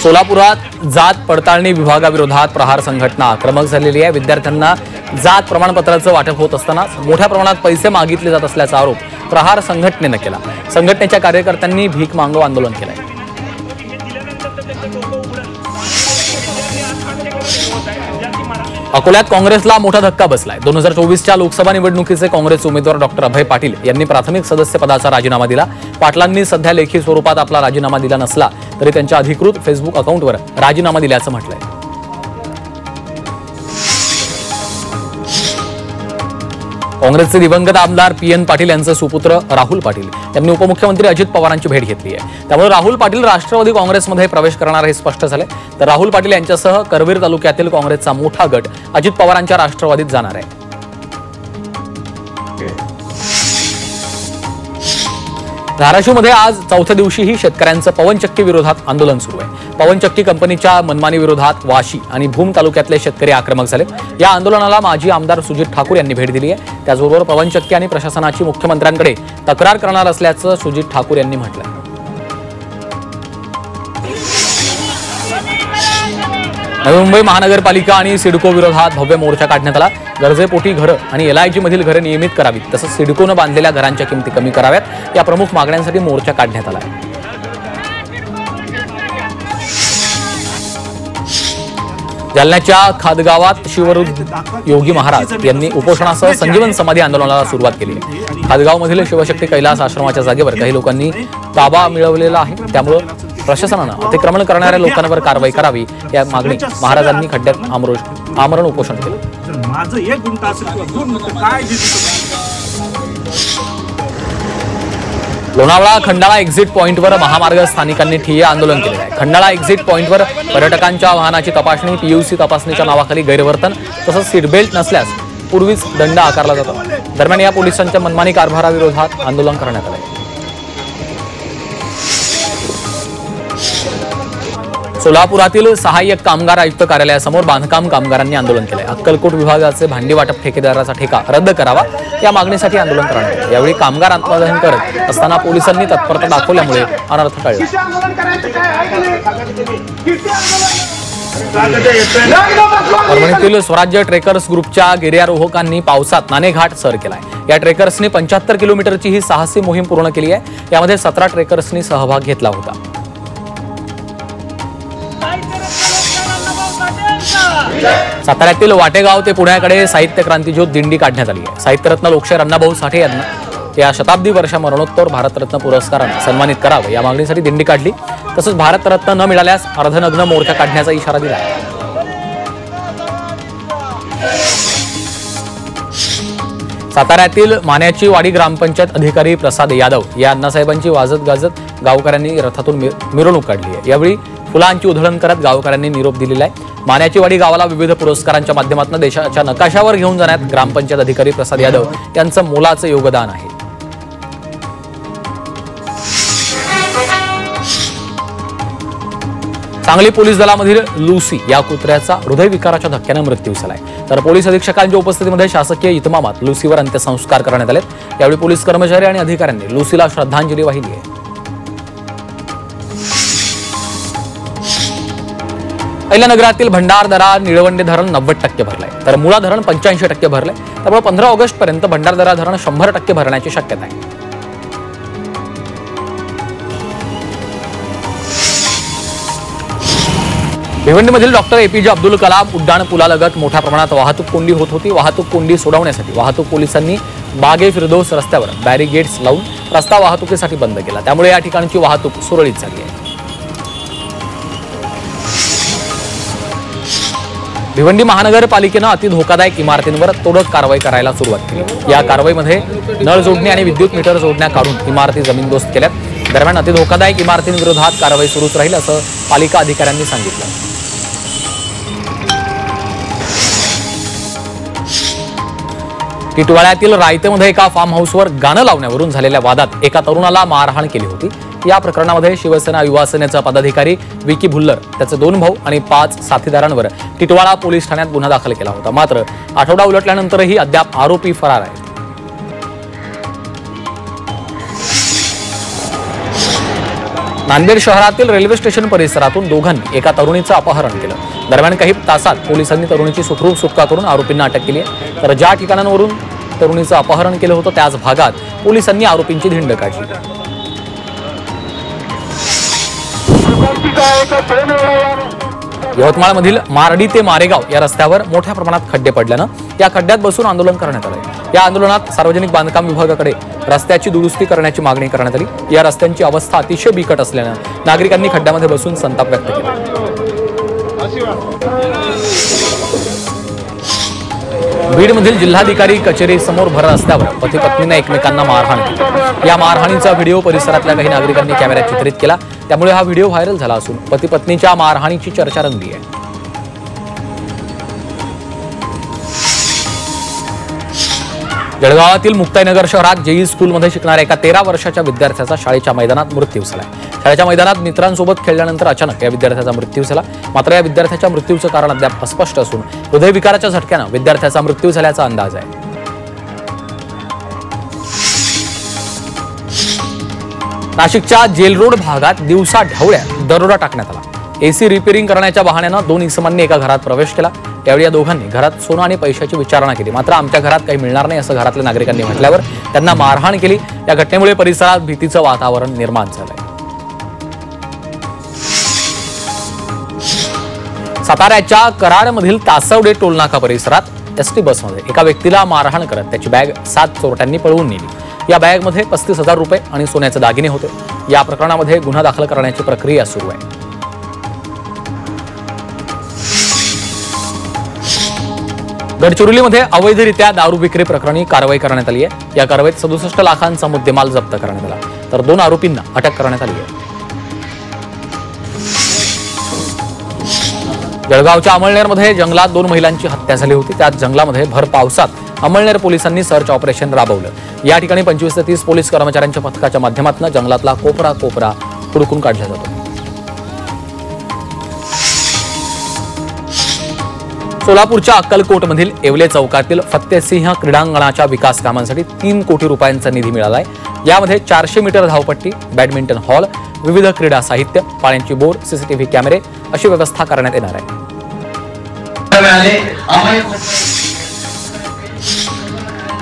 सोलापुरात जात पडताळणी विभागाविरोधात प्रहार संघटना आक्रमक झालेली आहे। विद्यार्थ्यांना जात प्रमाणपत्राचं वाटप होत असताना मोठ्या प्रमाणात पैसे मागितले जात असल्याचा आरोप प्रहार संघटनेने केला। संघटनेच्या कार्यकर्त्यांनी भीक मागो आंदोलन केलंय। अकोल्यात काँग्रेसला मोठा धक्का बसलाय। 2024च्या लोकसभा निवडणुकीचे काँग्रेस उमेदवार डॉक्टर अभय पाटील यांनी प्राथमिक सदस्य पदाचा राजीनामा दिला। पाटलांनी सध्या लेखी स्वरूपात आपला राजीनामा दिला नसला तरी त्यांच्या अधिकृत फेसबुक अकाउंटवर राजीनामा दिल्याचं म्हटलंय। काँग्रेसचे दिवंगत आमदार PN पाटील यांचे सुपुत्र राहुल पाटील यांनी उपमुख्यमंत्री अजित पवारांची भेट घेतली आहे। त्यामुळे राहुल पाटील राष्ट्रवादी काँग्रेसमध्ये प्रवेश करणार हे स्पष्ट झाले। तर राहुल पाटील यांच्यासह करवीर तालुक्यातील काँग्रेसचा मोठा गट अजित पवारांच्या राष्ट्रवादीत जाणार आहे। धाराशिवमध्ये आज चौथ्या दिवशीही शेतकऱ्यांचं पवनचक्की विरोधात आंदोलन सुरू आहे। पवनचक्की कंपनीच्या मनमानी विरोधात वाशी आणि भूम तालुक्यातले शेतकरी आक्रमक झाले। या आंदोलनाला माजी आमदार सुजित ठाकूर यांनी भेट दिली आहे। त्याचबरोबर पवनचक्की आणि प्रशासनाची मुख्यमंत्र्यांकडे तक्रार करणार असल्याचं सुजित ठाकूर यांनी म्हटलं। नवी मुंबई महानगरपालिका आणि सिडको विरोधात भव्य मोर्चा काढण्यात आला। गरजेपोटी घरं आणि LIG मधील घरं नियमित करावीत, तसंच सिडकोनं बांधलेल्या घरांच्या किमती कमी कराव्यात या प्रमुख मागण्यांसाठी मोर्चा काढण्यात आला। जालन्याच्या खादगावात शिवरुद्ध योगी महाराज यांनी उपोषणासह संजीवन समाधी आंदोलनाला सुरुवात केली आहे। खादगावमधील शिवशक्ती कैलास आश्रमाच्या जागेवर काही लोकांनी ताबा मिळवलेला आहे, त्यामुळे प्रशासनानं अतिक्रमण करणाऱ्या लोकांवर कारवाई करावी या मागणी महाराजांनी खड्ड्यात आमरण उपोषण केलं। लोणावळा खंडाळा एक्झिट पॉइंटवर महामार्ग स्थानिकांनी ठिय्या आंदोलन केले आहे। खंडाळा एक्झिट पॉइंटवर पर्यटकांच्या वाहनाची तपासणी, PUC तपासणीच्या नावाखाली गैरवर्तन तसंच सीटबेल्ट नसल्यास पूर्वीच दंड आकारला जातो। दरम्यान या पोलिसांच्या मनमानी कारभाराविरोधात आंदोलन करण्यात आले। सोलापुरातील सहाय्यक कामगार आयुक्त कार्यालयासमोर बांधकाम कामगारांनी आंदोलन केलंय। अक्कलकोट विभागाचे भांडी वाटप ठेकेदाराचा ठेका रद्द करावा या मागणीसाठी आंदोलन करण्यात आले। यावेळी कामगार आत्मदहन करत असताना पोलिसांनी तत्परता दाखवल्यामुळे अनर्थ टळला। परभणीतील स्वराज्य ट्रेकर्स ग्रुपच्या गिर्यारोहकांनी पावसात नाणेघाट सर केलाय। या ट्रेकर्सनी 75 किलोमीटरची ही साहसी मोहीम पूर्ण केली आहे। यामध्ये 17 ट्रेकर्सनी सहभाग घेतला होता। साताऱ्यातील वाटेगाव ते पुण्याकडे साहित्य क्रांती ज्योत दिंडी काढण्यात आली आहे। साहित्यरत्न लोकशाहीर अण्णाभाऊ साठे यांना या शताब्दी वर्ष मरणोत्तर भारतरत्न पुरस्काराने सन्मानित करावं या मागणीसाठी दिंडी काढली। तसंच भारतरत्न न मिळाल्यास अर्धनग्न मोर्चा काढण्याचा इशारा दिला। साताऱ्यातील मान्याची वाडी ग्रामपंचायत अधिकारी प्रसाद यादव या अण्णासाहेबांची वाजत गाजत गावकऱ्यांनी रथातून मिरवणूक काढली आहे। यावेळी फुलांची उधळण करत गावकऱ्यांनी निरोप दिलेला आहे। मान्याची वाडी गावाला विविध पुरस्कारांच्या माध्यमातून देशाच्या नकाशावर घेऊन जाण्यात ग्रामपंचायत अधिकारी प्रसाद यादव यांचं मोलाचं योगदान आहे। सांगली पोलीस दलामधील लुसी या कुत्र्याचा हृदयविकाराच्या धक्क्याने मृत्यू झालाय। तर पोलीस अधीक्षकांच्या उपस्थितीमध्ये शासकीय इतमामात लुसीवर अंत्यसंस्कार करण्यात आले। यावेळी पोलीस कर्मचारी आणि अधिकाऱ्यांनी लुसीला श्रद्धांजली वाहिली आहे। अहिल्यानगरातील भंडारदरा निळवंडे धरण 90% भरलंय, तर मुळा धरण 85% भरलंय। त्यामुळे 15 ऑगस्ट पर्यंत भंडारदरा धरण 100% भरण्याची शक्यता आहे। भिवंडीमधील डॉक्टर APJ अब्दुल कलाम उड्डाण पुलालगत मोठ्या प्रमाणात वाहतूक कोंडी होत होती। वाहतूक कोंडी सोडवण्यासाठी वाहतूक पोलिसांनी बागे फिरदौस रस्त्यावर बॅरिगेड्स लावून रस्ता वाहतुकीसाठी बंद केला। त्यामुळे या ठिकाणची वाहतूक सुरळीत झाली आहे। भिवंडी महानगरपालिकेनं अति धोकादायक इमारतींवर तोडक कारवाई करायला सुरुवात केली। या कारवाईमध्ये नळ जोडणी आणि विद्युत मीटर जोडण्या काढून इमारती जमीनदोस्त केल्यात। दरम्यान अति धोकादायक इमारतींविरोधात कारवाई सुरूच राहील असं पालिका अधिकाऱ्यांनी सांगितलं। टिटवाळ्यातील रायतेमध्ये एका फार्म हाऊसवर गाणं लावण्यावरून झालेल्या वादात एका तरुणाला मारहाण केली होती। या प्रकरणामध्ये शिवसेना युवा सेनेचा पदाधिकारी विकी भुल्लर, त्याचे 2 भाऊ आणि 5 साथीदारांवर टिटवाळा पोलीस ठाण्यात गुन्हा दाखल केला होता। मात्र आठवडा उलटल्यानंतरही अद्याप आरोपी फरार आहेत। नांदेड शहरातील रेल्वे स्टेशन परिसरातून दोघांनी एका तरुणीचं अपहरण केलं. दरम्यान काही तासात पोलिसांनी तरुणीची सुखरूप सुटका करून आरोपींना अटक केली आहे. तर ज्या ठिकाणांवरून तरुणीचं अपहरण केलं होतं त्याच भागात पोलिसांनी आरोपींची धिंड काढली. यवतमाळमधील मारडी ते मारेगाव या रस्त्यावर मोठ्या प्रमाणात खड्डे पडल्यानं या खड्ड्यात बसून आंदोलन करण्यात आलं. या आंदोलनात सार्वजनिक बांधकाम विभागाकडे रस्त्याची दुरुस्ती करण्याची मागणी करण्यात आली. या रस्त्यांची अवस्था अतिशय बिकट असल्यानं नागरिकांनी खड्ड्यामध्ये बसून संताप व्यक्त केला. बीडमधील जिल्हाधिकारी कचेरी समोर भर रस्त्यावर पती पत्नीने एकमेकांना मारहाण केली. या मारहाणीचा व्हिडिओ परिसरातल्या काही नागरिकांनी कॅमेऱ्यात चित्रित केला. त्यामुळे हा व्हिडिओ व्हायरल झाला असून पती पत्नीच्या मारहाणीची चर्चा रंगली आहे. जळगावातील मुक्ताईनगर शहरात जेई स्कूलमध्ये शिकणाऱ्या एका 13 वर्षाच्या विद्यार्थ्याचा शाळेच्या मैदानात मृत्यू झाला. शाळेच्या मैदानात मित्रांसोबत खेळल्यानंतर अचानक या विद्यार्थ्याचा मृत्यू झाला. मात्र या विद्यार्थ्याच्या मृत्यूचं कारण अद्याप अस्पष्ट असून हृदयविकाराच्या झटक्यानं विद्यार्थ्याचा मृत्यू झाल्याचा अंदाज आहे. नाशिकच्या जेल रोड भागात दिवसा ढवळ्यात दरोडा टाकण्यात आला. एसी रिपेअरिंग करण्याच्या बहाण्यानं 2 इसमांनी एका घरात प्रवेश केला. त्यावेळी या दोघांनी घरात सोनं आणि पैशाची विचारणा केली. मात्र आमच्या घरात काही मिळणार नाही असं घरातल्या नागरिकांनी म्हटल्यावर त्यांना मारहाण केली. या घटनेमुळे परिसरात भीतीचं वातावरण निर्माण झालंय. साताऱ्याच्या कराडमधील तासवडे टोलनाका परिसरात एसटी बसमध्ये एका व्यक्तीला मारहाण करत त्याची बॅग 7 चोरट्यांनी पळवून नेली. या बॅगमध्ये 35,000 रुपये आणि सोन्याचे दागिने होते. या प्रकरणामध्ये गुन्हा दाखल करण्याची प्रक्रिया सुरू आहे. गडचिरोलीमध्ये अवैधरित्या दारू विक्री प्रकरणी कारवाई करण्यात आली आहे. या कारवाईत 67 लाखांचा मुद्देमाल जप्त करण्यात आला. तर 2 आरोपींना अटक करण्यात आली आहे. जळगावच्या अमळनेरमध्ये जंगलात 2 महिलांची हत्या झाली होती. त्याच जंगलामध्ये भर पावसात अमळनेर पोलिसांनी सर्च ऑपरेशन राबवलं. या ठिकाणी 25 ते 30 पोलीस कर्मचाऱ्यांच्या पथकाच्या माध्यमातून जंगलातला कोपरा हुडकून काढला जातो. सोलापूरच्या अक्कलकोटमधील येवले चौकातील फत्तेसिंह क्रीडांगणाच्या विकास कामांसाठी 3 कोटी रुपयांचा निधी मिळालाय. यामध्ये 400 मीटर धावपट्टी, बॅडमिंटन हॉल, विविध क्रीडा साहित्य, पाण्याची बोर, सीसीटीव्ही कॅमेरे अशी व्यवस्था करण्यात येणार आहे.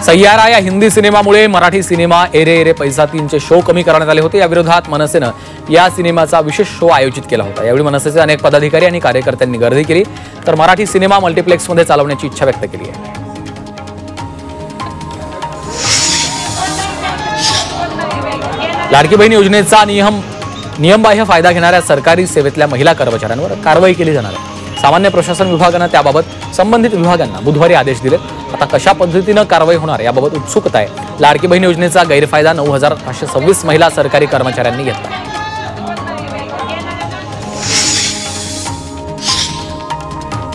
सय्यारा या हिंदी सिनेमामुळे मराठी सिनेमा एरे एरे पैसा 3चे शो कमी करण्यात आले होते. या विरोधात मनसेनं या सिनेमाचा विशेष शो आयोजित केला होता. यावेळी मनसेचे अनेक पदाधिकारी आणि कार्यकर्त्यांनी गर्दी केली. तर मराठी सिनेमा मल्टिप्लेक्समध्ये चालवण्याची इच्छा व्यक्त केली आहे. लाडकी बहीण योजनेचा नियमबाह्य फायदा घेणाऱ्या सरकारी सेवेतल्या महिला कर्मचाऱ्यांवर कारवाई केली जाणार आहे. सामान्य प्रशासन विभागानं त्याबाबत संबंधित विभागांना बुधवारी आदेश दिले. आता कशा पद्धतीनं कारवाई होणार याबाबत उत्सुकता आहे. लाडकी बहीण योजनेचा गैरफायदा 9,526 महिला सरकारी कर्मचाऱ्यांनी घेतला.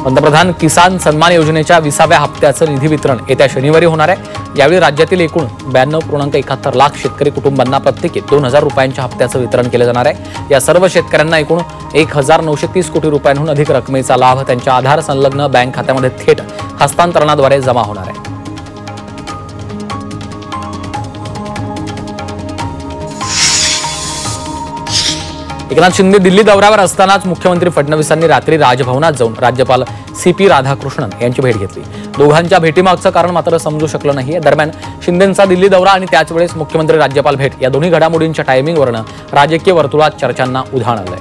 पंतप्रधान किसान सन्मान योजनेच्या 20व्या हप्त्याचं निधी वितरण येत्या शनिवारी होणार आहे. यावेळी राज्यातील एकूण 92.71 लाख शेतकरी कुटुंबांना प्रत्येकी 2,000 रुपयांच्या हप्त्याचं वितरण केलं जाणार आहे. या सर्व शेतकऱ्यांना एकूण 1,930 कोटी रुपयांहून अधिक रकमेचा लाभ त्यांच्या आधार संलग्न बँक खात्यामध्ये थेट हस्तांतरणाद्वारे जमा होणार आहे. एकनाथ शिंदे दिल्ली दौऱ्यावर असतानाच मुख्यमंत्री फडणवीसांनी रात्री राजभवनात जाऊन राज्यपाल CP राधाकृष्णन यांची भेट घेतली. दोघांच्या भेटीमागचं कारण मात्र समजू शकलं नाहीये. दरम्यान शिंदेंचा दिल्ली दौरा आणि त्याच वेळेस मुख्यमंत्री राज्यपाल भेट या दोन्ही घडामोडींच्या टायमिंगवरनं राजकीय वर्तुळात चर्चांना उधाण आलंय.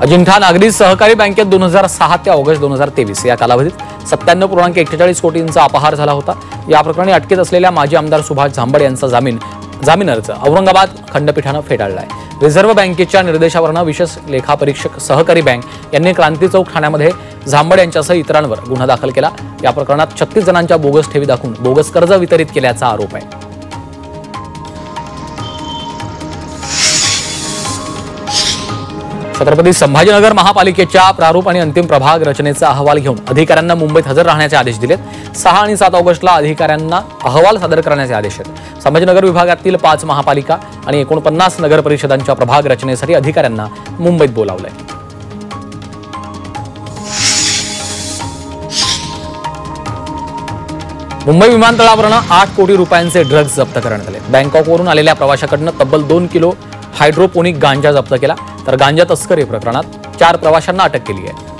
अजिंठा नागरी सहकारी बँकेत 2006 ते ऑगस्ट 2023 या कालावधीत 97.41 कोटींचा अपहार झाला होता. या प्रकरणी अटकेत असलेल्या माजी आमदार सुभाष झांबड यांचा जामीन अर्ज औरंगाबाद खंडपीठानं फेटाळलाय. रिझर्व्ह बँकेच्या निर्देशावरनं विशेष लेखापरीक्षक सहकारी बँक यांनी क्रांती चौक ठाण्यामध्ये झांबड यांच्यासह इतरांवर गुन्हा दाखल केला. या प्रकरणात 36 जणांच्या बोगस ठेवी दाखवून बोगस कर्ज वितरित केल्याचा आरोप आहे. छत्रपती संभाजीनगर महापालिकेच्या प्रारूप आणि अंतिम प्रभाग रचनेचा अहवाल घेऊन अधिकाऱ्यांना मुंबईत हजर राहण्याचे आदेश दिलेत. 6 आणि 7 ऑगस्टला अधिकाऱ्यांना अहवाल सादर करण्याचे आदेश आहेत. संभाजीनगर विभागातील 5 महापालिका आणि 49 नगर परिषदांच्या प्रभाग रचनेसाठी अधिकाऱ्यांना मुंबईत बोलावलंय. मुंबई विमानतळावरून 8 कोटी रुपयांचे ड्रग्ज जप्त करण्यात आले. बँकॉकवरून आलेल्या प्रवाशाकडनं तब्बल 2 किलो हायड्रोपोनिक गांजा जप्त केला. तर गांजा तस्करी प्रकरणात 4 प्रवाशांना अटक केली आहे.